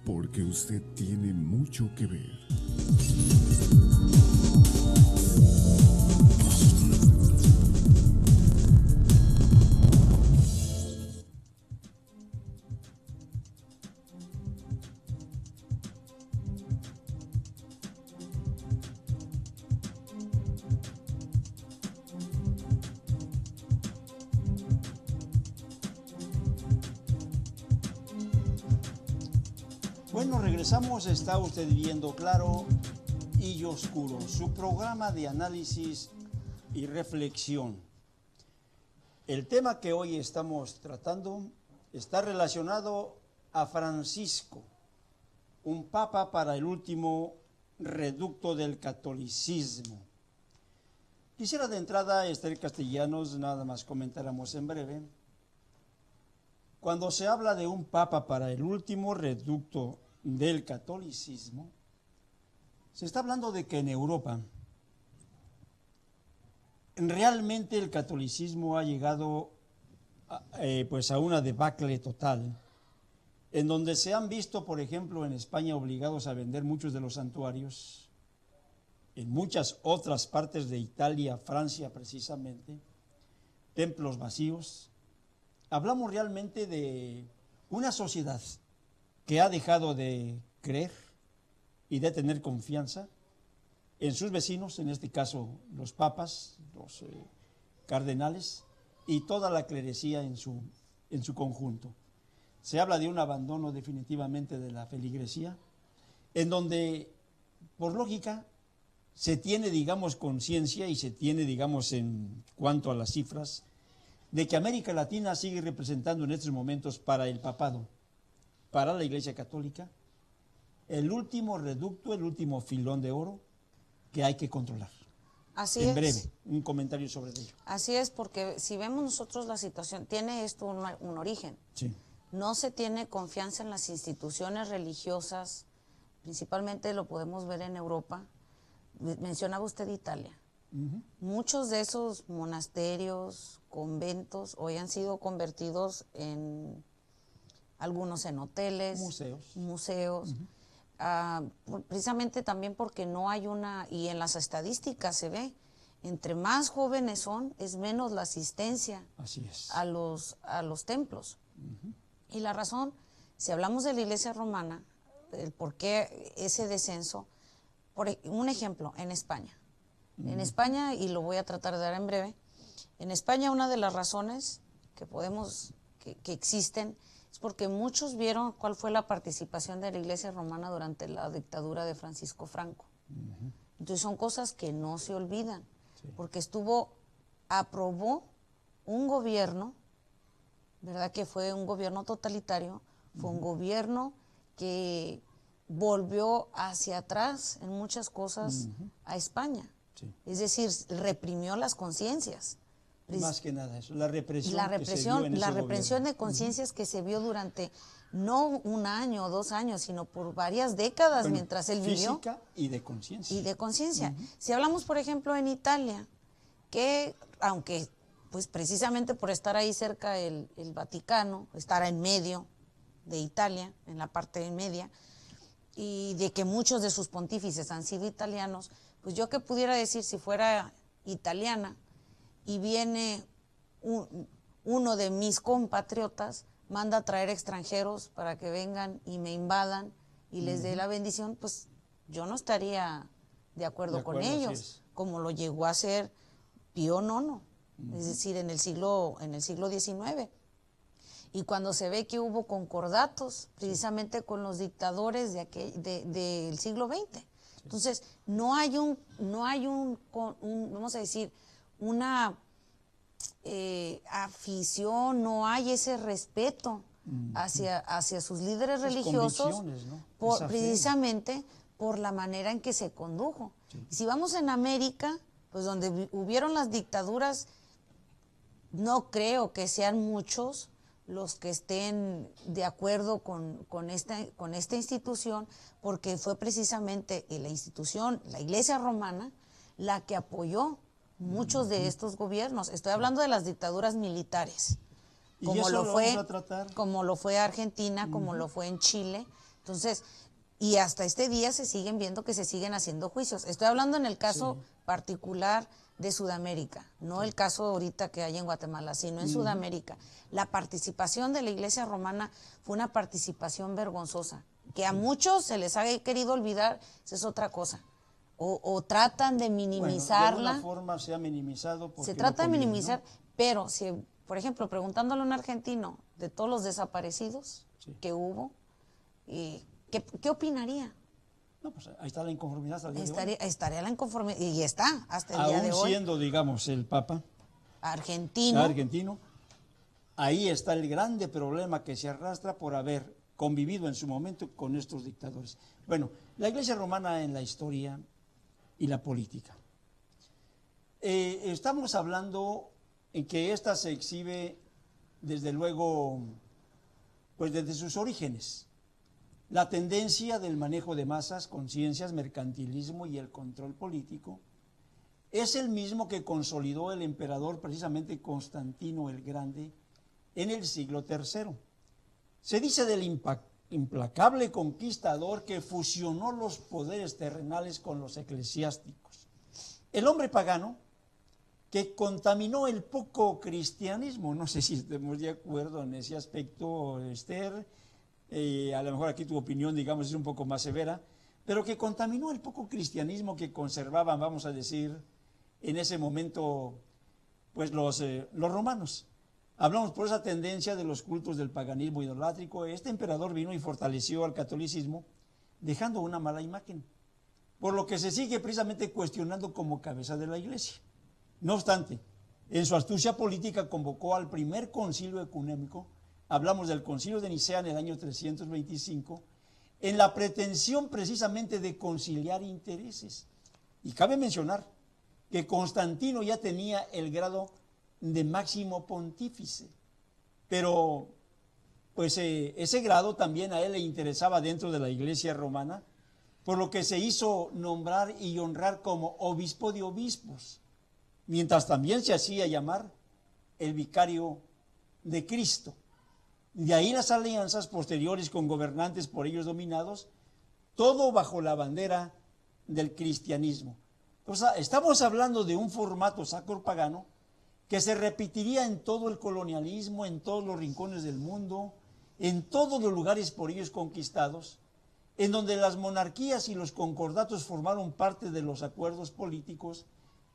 porque usted tiene mucho que ver. Bueno, regresamos, está usted viendo Claro y Oscuro, su programa de análisis y reflexión. El tema que hoy estamos tratando está relacionado a Francisco, un papa para el último reducto del catolicismo. Quisiera de entrada, Esther Castellanos, nada más comentáramos en breve. Cuando se habla de un papa para el último reducto del catolicismo, se está hablando de que en Europa realmente el catolicismo ha llegado a una debacle total, en donde se han visto, por ejemplo, en España obligados a vender muchos de los santuarios, en muchas otras partes de Italia, Francia precisamente, templos vacíos. Hablamos realmente de una sociedad que ha dejado de creer y de tener confianza en sus vecinos, en este caso los papas, los cardenales y toda la clerecía en su conjunto. Se habla de un abandono definitivamente de la feligresía, en donde, por lógica, se tiene, digamos, conciencia y se tiene, digamos, en cuanto a las cifras, de que América Latina sigue representando en estos momentos para el papado, para la Iglesia Católica, el último reducto, el último filón de oro que hay que controlar. Así en es. breve, un comentario sobre ello. Así es, porque si vemos nosotros la situación, tiene esto un origen. Sí. No se tiene confianza en las instituciones religiosas, principalmente lo podemos ver en Europa. Mencionaba usted Italia. Muchos de esos monasterios, conventos, hoy han sido convertidos en algunos en hoteles, museos. Precisamente también porque no hay y en las estadísticas se ve, entre más jóvenes son, es menos la asistencia. Así es. a los templos. Y la razón, si hablamos de la Iglesia romana, el por qué ese descenso, un ejemplo, en España. En España, y lo voy a tratar de dar en breve, en España una de las razones que existen es porque muchos vieron cuál fue la participación de la Iglesia romana durante la dictadura de Francisco Franco. Entonces son cosas que no se olvidan, porque aprobó un gobierno, ¿verdad? Que fue un gobierno totalitario, fue un gobierno que volvió hacia atrás en muchas cosas a España. Sí. Es decir, reprimió las conciencias. Más que nada eso, la represión de conciencias que se vio durante no un año o 2 años, sino por varias décadas mientras él vivió. Física y de conciencia. Y de conciencia. Si hablamos, por ejemplo, en Italia, que aunque pues precisamente por estar ahí cerca el Vaticano, estar en medio de Italia, en la parte media, y de que muchos de sus pontífices han sido italianos, pues yo que pudiera decir, si fuera italiana y viene uno de mis compatriotas, manda a traer extranjeros para que vengan y me invadan y les dé la bendición, pues yo no estaría de acuerdo con ellos, como lo llegó a hacer Pío IX, es decir, en el siglo XIX. Y cuando se ve que hubo concordatos precisamente con los dictadores del siglo XX. Entonces, no hay vamos a decir, una afición, no hay ese respeto hacia sus líderes religiosos, ¿no? Precisamente por la manera en que se condujo. Sí. Si vamos en América, pues donde hubieron las dictaduras, no creo que sean muchos los que estén de acuerdo con esta institución, porque fue precisamente la institución, la Iglesia romana, la que apoyó muchos de estos gobiernos. Estoy hablando de las dictaduras militares, como lo fue Argentina, como lo fue en Chile, Entonces, y hasta este día se siguen viendo que se siguen haciendo juicios. Estoy hablando en el caso particular de Sudamérica, no el caso ahorita que hay en Guatemala, sino en Sudamérica. La participación de la Iglesia Romana fue una participación vergonzosa, que a muchos se les ha querido olvidar, esa es otra cosa. O tratan de minimizarla. Bueno, de alguna forma se ha minimizado. Se trata de minimizar, ¿no? Pero si, por ejemplo, preguntándole a un argentino de todos los desaparecidos que hubo, ¿qué opinaría? No, pues ahí está la inconformidad hasta el día de hoy. Estaría la inconformidad, y está hasta el día de hoy. Aún siendo, digamos, el Papa argentino, ahí está el grande problema que se arrastra por haber convivido en su momento con estos dictadores. Bueno, la Iglesia Romana en la historia y la política. Estamos hablando en que ésta se exhibe, desde luego, pues desde sus orígenes. La tendencia del manejo de masas, conciencias, mercantilismo y el control político es el mismo que consolidó el emperador, precisamente Constantino el Grande, en el siglo III. Se dice del implacable conquistador que fusionó los poderes terrenales con los eclesiásticos. El hombre pagano que contaminó el poco cristianismo, no sé si estemos de acuerdo en ese aspecto, Esther, a lo mejor aquí tu opinión, digamos, es un poco más severa, pero que contaminó el poco cristianismo que conservaban, vamos a decir, en ese momento, pues los romanos. Hablamos por esa tendencia de los cultos del paganismo idolátrico. Este emperador vino y fortaleció al catolicismo, dejando una mala imagen, por lo que se sigue precisamente cuestionando como cabeza de la Iglesia. No obstante, en su astucia política convocó al primer concilio ecuménico. Hablamos del concilio de Nicea en el año 325, en la pretensión precisamente de conciliar intereses. Y cabe mencionar que Constantino ya tenía el grado de máximo pontífice, pero pues ese grado también a él le interesaba dentro de la Iglesia romana, por lo que se hizo nombrar y honrar como obispo de obispos, mientras también se hacía llamar el vicario de Cristo. De ahí las alianzas posteriores con gobernantes por ellos dominados, todo bajo la bandera del cristianismo. O sea, estamos hablando de un formato sacro-pagano que se repetiría en todo el colonialismo, en todos los rincones del mundo, en todos los lugares por ellos conquistados, en donde las monarquías y los concordatos formaron parte de los acuerdos políticos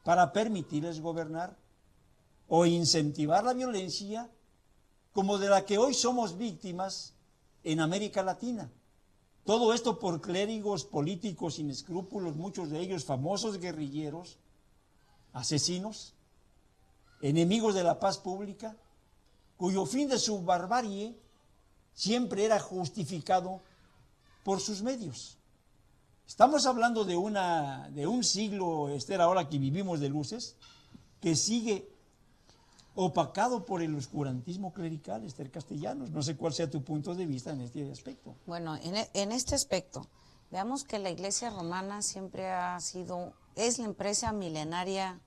para permitirles gobernar o incentivar la violencia, como de la que hoy somos víctimas en América Latina. Todo esto por clérigos políticos sin escrúpulos, muchos de ellos famosos guerrilleros, asesinos, enemigos de la paz pública, cuyo fin de su barbarie siempre era justificado por sus medios. Estamos hablando de un siglo, Esther, ahora que vivimos de luces, que sigue opacado por el oscurantismo clerical, Esther Castellanos. No sé cuál sea tu punto de vista en este aspecto. Bueno, en este aspecto, veamos que la Iglesia Romana siempre es la empresa milenaria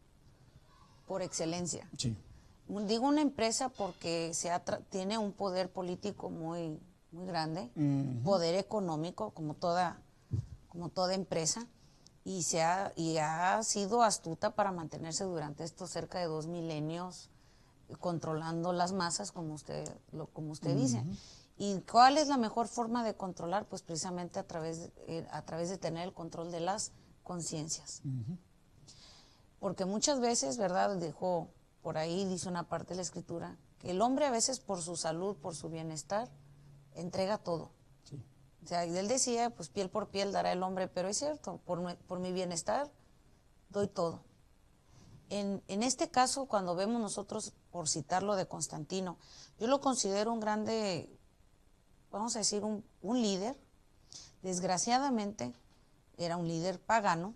por excelencia. Sí. Digo una empresa porque tiene un poder político muy, muy grande, poder económico, como toda empresa, y ha sido astuta para mantenerse durante estos cerca de 2 milenios controlando las masas, como usted dice. ¿Y cuál es la mejor forma de controlar? Pues precisamente a través de tener el control de las conciencias. Porque muchas veces, ¿verdad? Por ahí dice una parte de la Escritura, que el hombre a veces por su salud, por su bienestar, entrega todo. Sí. O sea, y él decía, pues piel por piel dará el hombre, pero es cierto, por mi bienestar doy todo. En este caso, cuando vemos nosotros, por citarlo de Constantino, yo lo considero un grande, vamos a decir, un líder. Desgraciadamente, era un líder pagano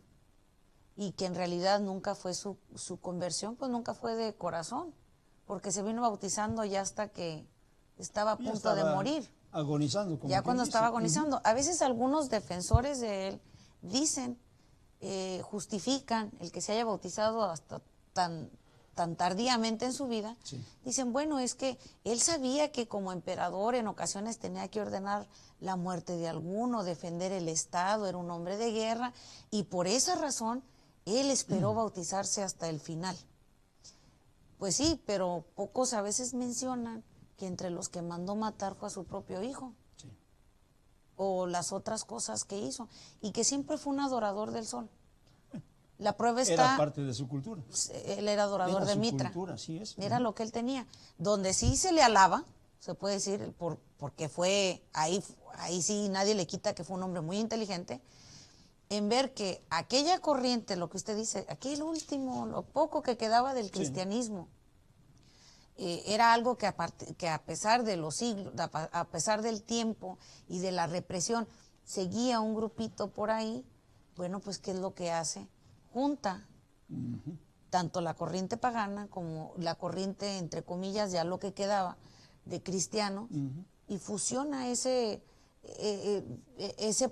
y que en realidad nunca fue su conversión, pues nunca fue de corazón, porque se vino bautizando ya hasta que estaba a punto de morir. Agonizando. Ya cuando estaba agonizando. A veces algunos defensores de él dicen, justifican el que se haya bautizado hasta tan tan tardíamente en su vida, Sí. dicen, bueno, es que él sabía que como emperador en ocasiones tenía que ordenar la muerte de alguno, defender el Estado, era un hombre de guerra, y por esa razón él esperó bautizarse hasta el final. Pues sí, pero pocos a veces mencionan que entre los que mandó matar fue a su propio hijo, Sí. o las otras cosas que hizo, y que siempre fue un adorador del sol. La prueba Era está, parte de su cultura. él era adorador Era de su Mitra. cultura, así es. Era lo que él tenía. Donde sí se le alaba, se puede decir, porque fue, ahí sí nadie le quita que fue un hombre muy inteligente, en ver que aquella corriente, lo que usted dice, aquel último, lo poco que quedaba del cristianismo, era algo que a pesar de los siglos, a pesar del tiempo y de la represión, seguía un grupito por ahí. Bueno, pues ¿qué es lo que hace? Junta tanto la corriente pagana como la corriente, entre comillas, ya lo que quedaba de cristianos, y fusiona ese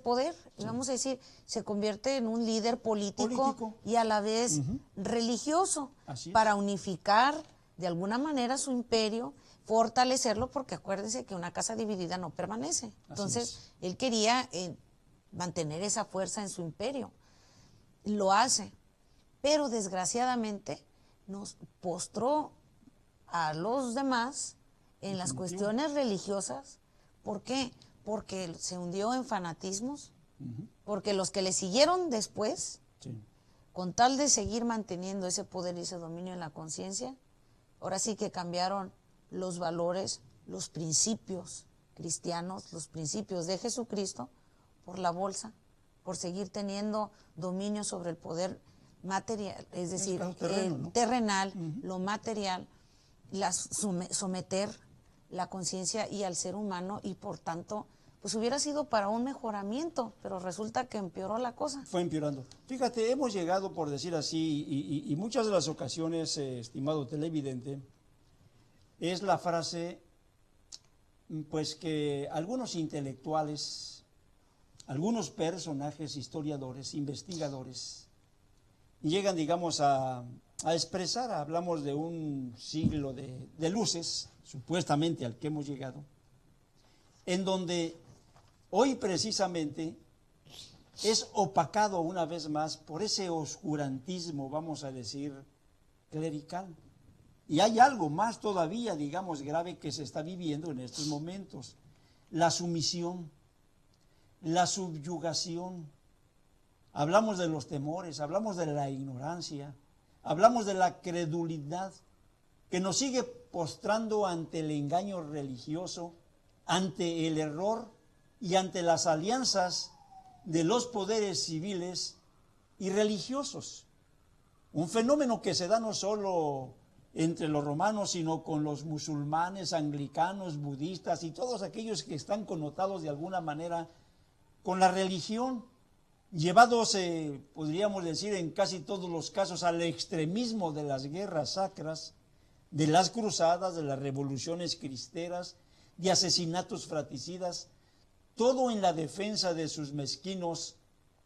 poder, vamos a decir, se convierte en un líder político. Y a la vez religioso, Así es. para unificar de alguna manera su imperio, fortalecerlo, porque acuérdense que una casa dividida no permanece. Entonces, él quería mantener esa fuerza en su imperio. Lo hace, pero desgraciadamente nos postró a los demás en las cuestiones religiosas. ¿Por qué? Porque se hundió en fanatismos, porque los que le siguieron después, con tal de seguir manteniendo ese poder y ese dominio en la conciencia, ahora sí que cambiaron los valores, los principios cristianos, los principios de Jesucristo, por la bolsa, por seguir teniendo dominio sobre el poder material, es decir, terrenal, lo material, someter la conciencia y al ser humano, y por tanto, pues hubiera sido para un mejoramiento, pero resulta que empeoró la cosa. Fue empeorando. Fíjate, hemos llegado, por decir así, y muchas de las ocasiones, estimado televidente, es la frase, pues que algunos intelectuales, algunos personajes, historiadores, investigadores, llegan, digamos, a expresar, hablamos de un siglo de luces, supuestamente al que hemos llegado, en donde hoy precisamente es opacado una vez más por ese oscurantismo, vamos a decir, clerical. Y hay algo más todavía, digamos, grave que se está viviendo en estos momentos: la sumisión, la subyugación. Hablamos de los temores, hablamos de la ignorancia, hablamos de la credulidad que nos sigue postrando ante el engaño religioso, ante el error y ante las alianzas de los poderes civiles y religiosos. Un fenómeno que se da no solo entre los romanos, sino con los musulmanes, anglicanos, budistas y todos aquellos que están connotados de alguna manera con la religión, llevados, podríamos decir, en casi todos los casos al extremismo de las guerras sacras, de las cruzadas, de las revoluciones cristeras, de asesinatos fratricidas, todo en la defensa de sus mezquinos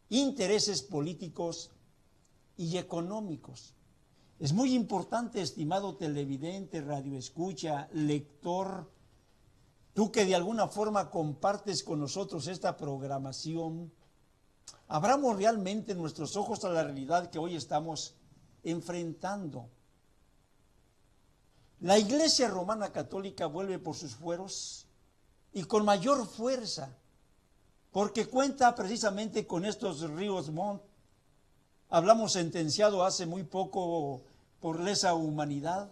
intereses políticos y económicos. Es muy importante, estimado televidente, radioescucha, lector, tú que de alguna forma compartes con nosotros esta programación, abramos realmente nuestros ojos a la realidad que hoy estamos enfrentando. La Iglesia Romana Católica vuelve por sus fueros y con mayor fuerza, porque cuenta precisamente con estos ríos Montt. Hablamos sentenciado hace muy poco por lesa humanidad.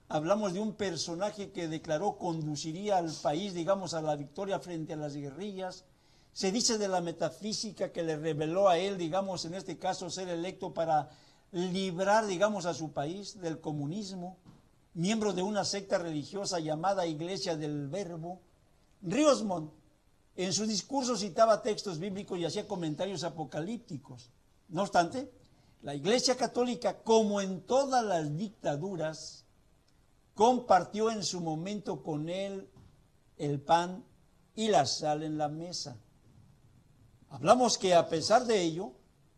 Hablamos de un personaje que declaró conduciría al país, digamos, a la victoria frente a las guerrillas. Se dice de la metafísica que le reveló a él, digamos, en este caso, ser electo para librar, digamos, a su país del comunismo, miembro de una secta religiosa llamada Iglesia del Verbo. Ríos Montt, en su discurso citaba textos bíblicos y hacía comentarios apocalípticos. No obstante, la Iglesia Católica, como en todas las dictaduras, compartió en su momento con él el pan y la sal en la mesa. Hablamos que a pesar de ello,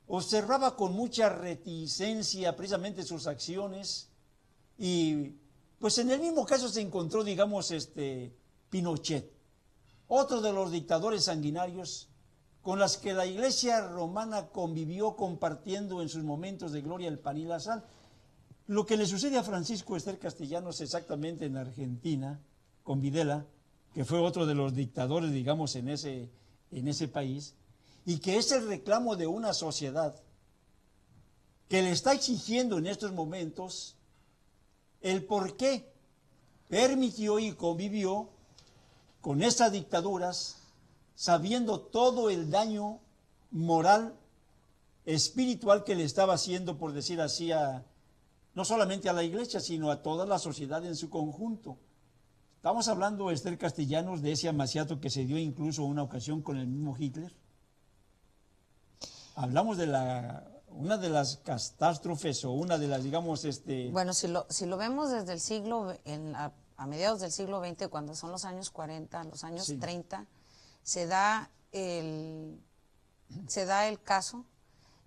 observaba con mucha reticencia precisamente sus acciones Y pues en el mismo caso se encontró, digamos, Pinochet, otro de los dictadores sanguinarios con las que la Iglesia romana convivió compartiendo en sus momentos de gloria el pan y la sal. Lo que le sucede a Francisco Ester Castellanos exactamente en Argentina, con Videla, que fue otro de los dictadores, digamos, en ese país, y que es el reclamo de una sociedad que le está exigiendo en estos momentos el por qué permitió y convivió con esas dictaduras, sabiendo todo el daño moral, espiritual que le estaba haciendo, por decir así, no solamente a la Iglesia, sino a toda la sociedad en su conjunto. Estamos hablando, Ester Castellanos, de ese amaciato que se dio incluso una ocasión con el mismo Hitler. Hablamos de una de las catástrofes o una de las, digamos, Bueno, si lo vemos desde el siglo, a mediados del siglo XX, cuando son los años 40, los años sí. 30, se da el caso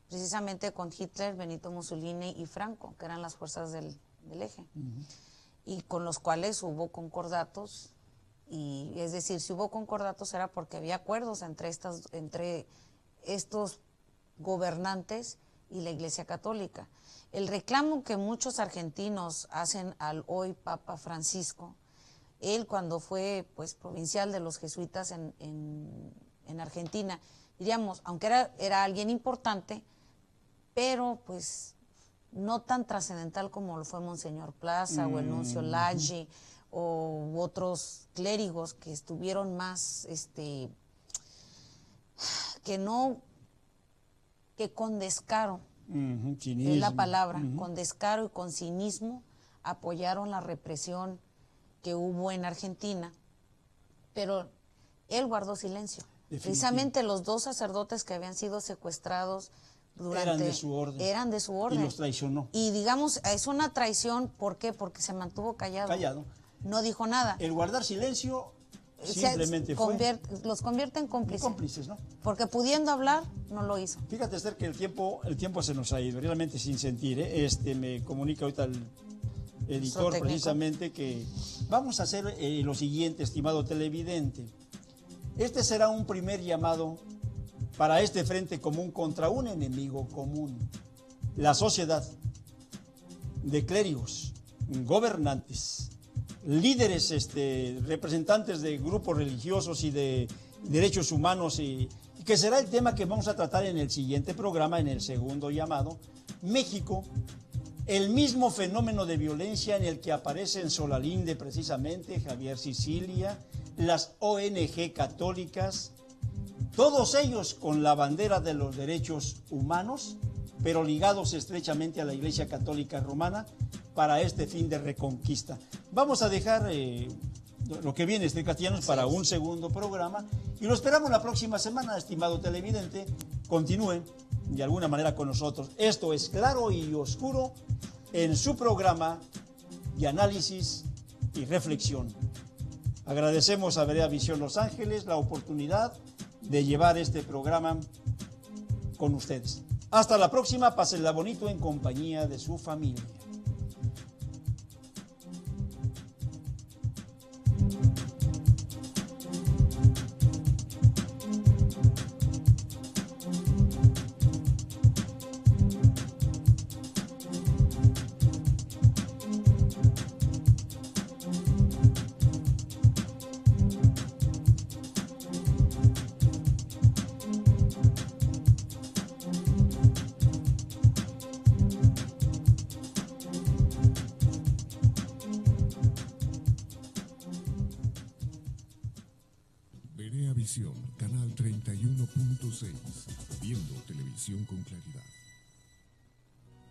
precisamente con Hitler, Benito Mussolini y Franco, que eran las fuerzas del eje, y con los cuales hubo concordatos, y es decir, si hubo concordatos era porque había acuerdos entre estos gobernantes y la Iglesia Católica. El reclamo que muchos argentinos hacen al hoy Papa Francisco, él cuando fue pues provincial de los jesuitas en Argentina, diríamos, aunque era alguien importante, pero pues no tan trascendental como lo fue Monseñor Plaza o el nuncio Laggi o otros clérigos que estuvieron más, que con descaro, es la palabra, con descaro y con cinismo apoyaron la represión que hubo en Argentina, pero él guardó silencio. Precisamente los dos sacerdotes que habían sido secuestrados eran de su orden. Y los traicionó. Y digamos, es una traición, ¿por qué? Porque se mantuvo callado. No dijo nada. El guardar silencio simplemente los convierte en cómplices. Cómplices, ¿no? Porque pudiendo hablar, no lo hizo. Fíjate, Esther, que el tiempo se nos ha ido, realmente sin sentir. Me comunica ahorita el editor precisamente que vamos a hacer lo siguiente, estimado televidente. Este será un primer llamado para este frente común contra un enemigo común, la sociedad de clérigos, gobernantes, líderes, representantes de grupos religiosos y de derechos humanos, y que será el tema que vamos a tratar en el siguiente programa, en el segundo llamado. México, el mismo fenómeno de violencia en el que aparecen Solalinde precisamente, Javier Sicilia, las ONG católicas, todos ellos con la bandera de los derechos humanos, pero ligados estrechamente a la Iglesia Católica Romana para este fin de reconquista. Vamos a dejar lo que viene, Castellanos, para un segundo programa y lo esperamos la próxima semana, estimado televidente. Continúen de alguna manera con nosotros. Esto es Claro y Oscuro en su programa de análisis y reflexión. Agradecemos a Berea Visión Los Ángeles la oportunidad de llevar este programa con ustedes. Hasta la próxima, pásenla bonito en compañía de su familia. Berea Visión, canal 31.6, viendo televisión con claridad.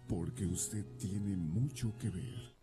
Porque usted tiene mucho que ver.